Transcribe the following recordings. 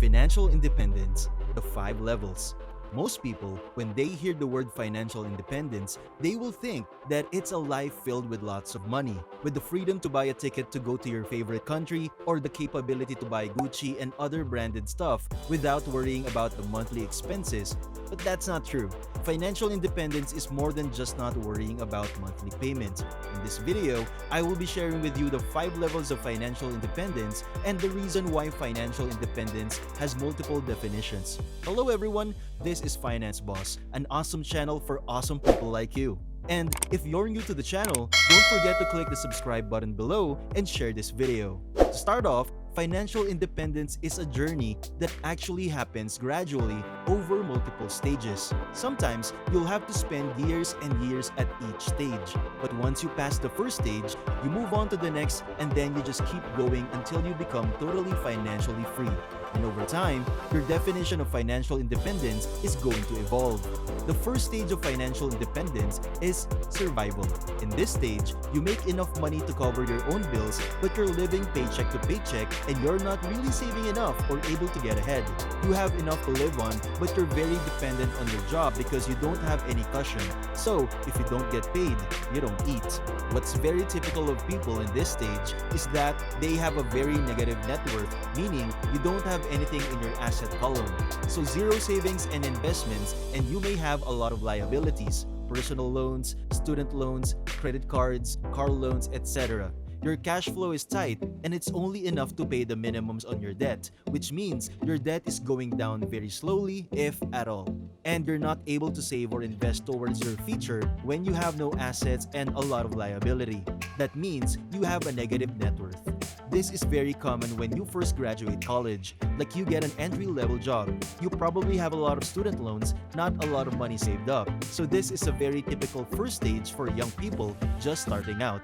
Financial independence, the 5 levels. Most people, when they hear the word financial independence, they will think that it's a life filled with lots of money, with the freedom to buy a ticket to go to your favorite country, or the capability to buy Gucci and other branded stuff without worrying about the monthly expenses. But that's not true. Financial independence is more than just not worrying about monthly payments. In this video, I will be sharing with you the 5 levels of financial independence and the reason why financial independence has multiple definitions. Hello everyone, this is Finance Boss, an awesome channel for awesome people like you. And if you're new to the channel, don't forget to click the subscribe button below and share this video. To start off, financial independence is a journey that actually happens gradually over multiple stages. Sometimes you'll have to spend years and years at each stage. But once you pass the first stage, you move on to the next and then you just keep going until you become totally financially free. And over time, your definition of financial independence is going to evolve. The first stage of financial independence is survival. In this stage, you make enough money to cover your own bills, but you're living paycheck to paycheck and you're not really saving enough or able to get ahead. You have enough to live on, but you're very dependent on your job because you don't have any cushion. So, if you don't get paid, you don't eat. What's very typical of people in this stage is that they have a very negative net worth, meaning you don't have anything in your asset column. So zero savings and investments, and you may have a lot of liabilities, personal loans, student loans, credit cards, car loans, etc. Your cash flow is tight and it's only enough to pay the minimums on your debt, which means your debt is going down very slowly, if at all. And you're not able to save or invest towards your future when you have no assets and a lot of liability. That means you have a negative net worth. This is very common when you first graduate college, like you get an entry-level job. You probably have a lot of student loans, not a lot of money saved up. So this is a very typical first stage for young people just starting out.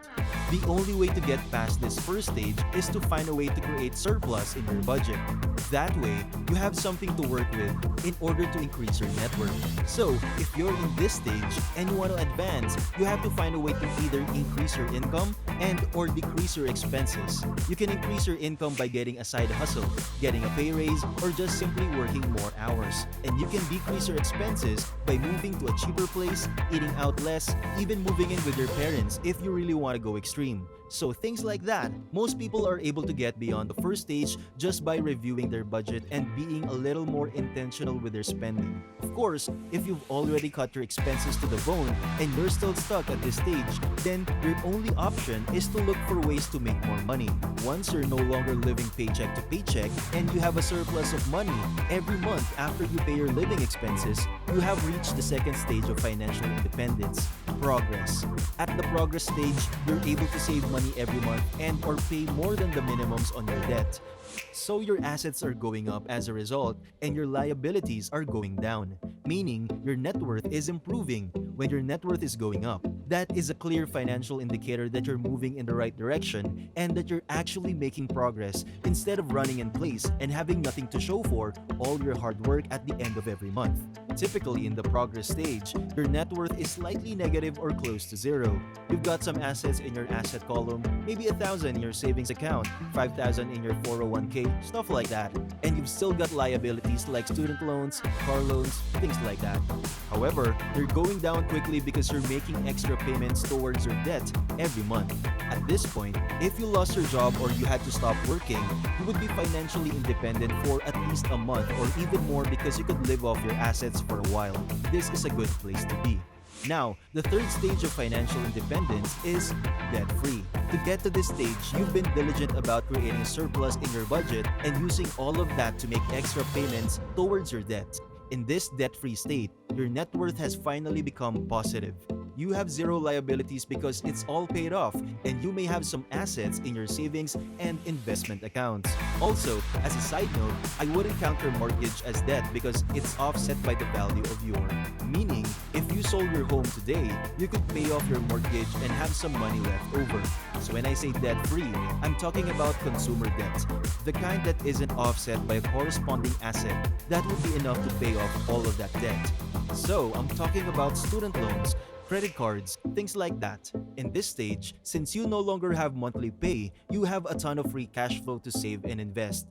The only way to get past this first stage is to find a way to create surplus in your budget. That way, you have something to work with in order to increase your net worth. So, if you're in this stage and you want to advance, you have to find a way to either increase your income and or decrease your expenses. You can increase your income by getting a side hustle, getting a pay raise, or just simply working more hours. And you can decrease your expenses by moving to a cheaper place, eating out less, even moving in with your parents if you really want to go extreme. So things like that, most people are able to get beyond the first stage just by reviewing their budget and being a little more intentional with their spending. Of course, if you've already cut your expenses to the bone and you're still stuck at this stage, then your only option is to look for ways to make more money. Once you're no longer living paycheck to paycheck and you have a surplus of money every month after you pay your living expenses, you have reached the second stage of financial independence, progress. At the progress stage, you're able to save money every month and or pay more than the minimums on your debt. So your assets are going up as a result and your liabilities are going down, meaning your net worth is improving. When your net worth is going up, that is a clear financial indicator that you're moving in the right direction and that you're actually making progress instead of running in place and having nothing to show for all your hard work at the end of every month. Typically in the progress stage, your net worth is slightly negative or close to zero. You've got some assets in your asset column, maybe 1,000 in your savings account, 5,000 in your 401k, stuff like that. And you've still got liabilities like student loans, car loans, things like that. However, they're going down quickly because you're making extra payments towards your debt every month. At this point, if you lost your job or you had to stop working, you would be financially independent for at least a month or even more because you could live off your assets for a while. This is a good place to be. Now, the third stage of financial independence is debt-free. To get to this stage, you've been diligent about creating surplus in your budget and using all of that to make extra payments towards your debt. In this debt-free state, your net worth has finally become positive. You have zero liabilities because it's all paid off, and you may have some assets in your savings and investment accounts. Also, as a side note, I wouldn't count your mortgage as debt because it's offset by the value of your. Meaning, if you sold your home today, you could pay off your mortgage and have some money left over. So when I say debt-free, I'm talking about consumer debt, the kind that isn't offset by a corresponding asset that would be enough to pay off all of that debt. So I'm talking about student loans, credit cards, things like that. In this stage, since you no longer have monthly pay, you have a ton of free cash flow to save and invest.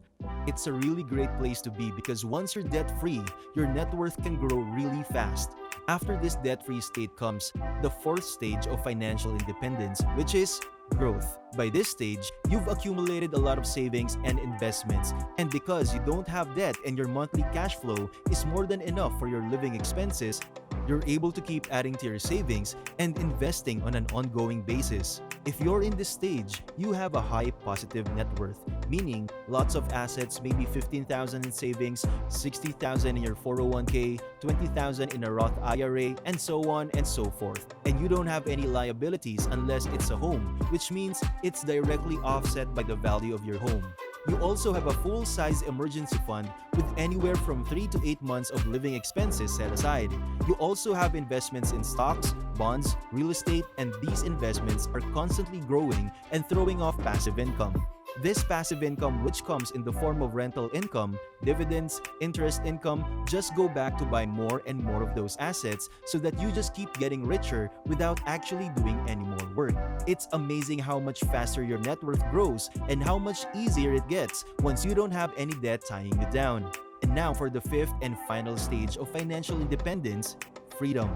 It's a really great place to be because once you're debt-free, your net worth can grow really fast. After this debt-free state comes the fourth stage of financial independence, which is growth. By this stage, you've accumulated a lot of savings and investments, and because you don't have debt and your monthly cash flow is more than enough for your living expenses, you're able to keep adding to your savings and investing on an ongoing basis. If you're in this stage, you have a high positive net worth, meaning lots of assets, maybe 15,000 in savings, 60,000 in your 401k, 20,000 in a Roth IRA, and so on and so forth. And you don't have any liabilities unless it's a home, which means it's directly offset by the value of your home. You also have a full-size emergency fund with anywhere from 3 to 8 months of living expenses set aside. You also have investments in stocks, bonds, real estate, and these investments are constantly growing and throwing off passive income. This passive income, which comes in the form of rental income, dividends, interest income, just go back to buy more and more of those assets so that you just keep getting richer without actually doing any more work. It's amazing how much faster your net worth grows and how much easier it gets once you don't have any debt tying you down. And now for the fifth and final stage of financial independence, freedom.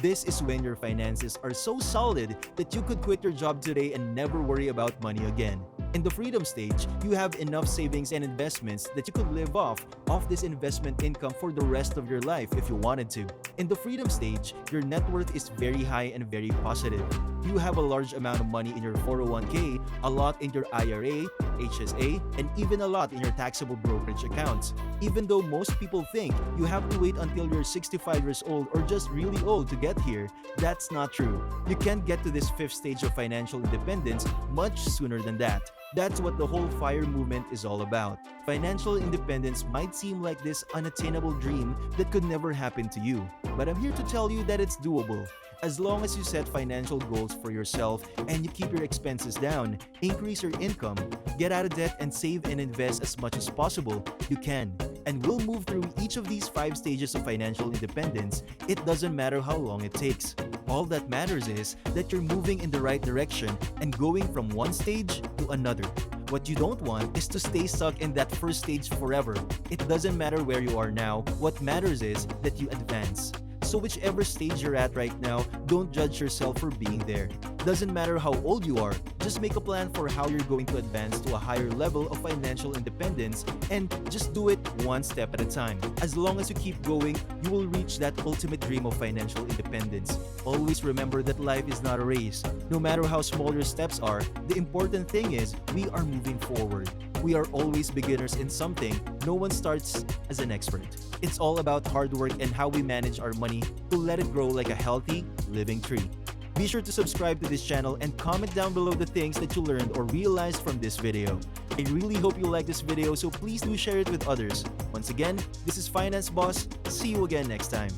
This is when your finances are so solid that you could quit your job today and never worry about money again. In the freedom stage, you have enough savings and investments that you could live off this investment income for the rest of your life if you wanted to. In the freedom stage, your net worth is very high and very positive. You have a large amount of money in your 401k, a lot in your IRA, HSA, and even a lot in your taxable brokerage accounts. Even though most people think you have to wait until you're 65 years old or just really old to get here, that's not true. You can get to this fifth stage of financial independence much sooner than that. That's what the whole FIRE movement is all about. Financial independence might seem like this unattainable dream that could never happen to you, but I'm here to tell you that it's doable. As long as you set financial goals for yourself and you keep your expenses down, increase your income, get out of debt and save and invest as much as possible, you can. And we'll move through each of these 5 stages of financial independence. It doesn't matter how long it takes. All that matters is that you're moving in the right direction and going from one stage to another. What you don't want is to stay stuck in that first stage forever. It doesn't matter where you are now. What matters is that you advance. So whichever stage you're at right now, don't judge yourself for being there. Doesn't matter how old you are, just make a plan for how you're going to advance to a higher level of financial independence and just do it one step at a time. As long as you keep going, you will reach that ultimate dream of financial independence. Always remember that life is not a race. No matter how small your steps are, the important thing is we are moving forward. We are always beginners in something. No one starts as an expert. It's all about hard work and how we manage our money to let it grow like a healthy, living tree. Be sure to subscribe to this channel and comment down below the things that you learned or realized from this video. I really hope you like this video, so please do share it with others. Once again, this is Finance Boss. See you again next time.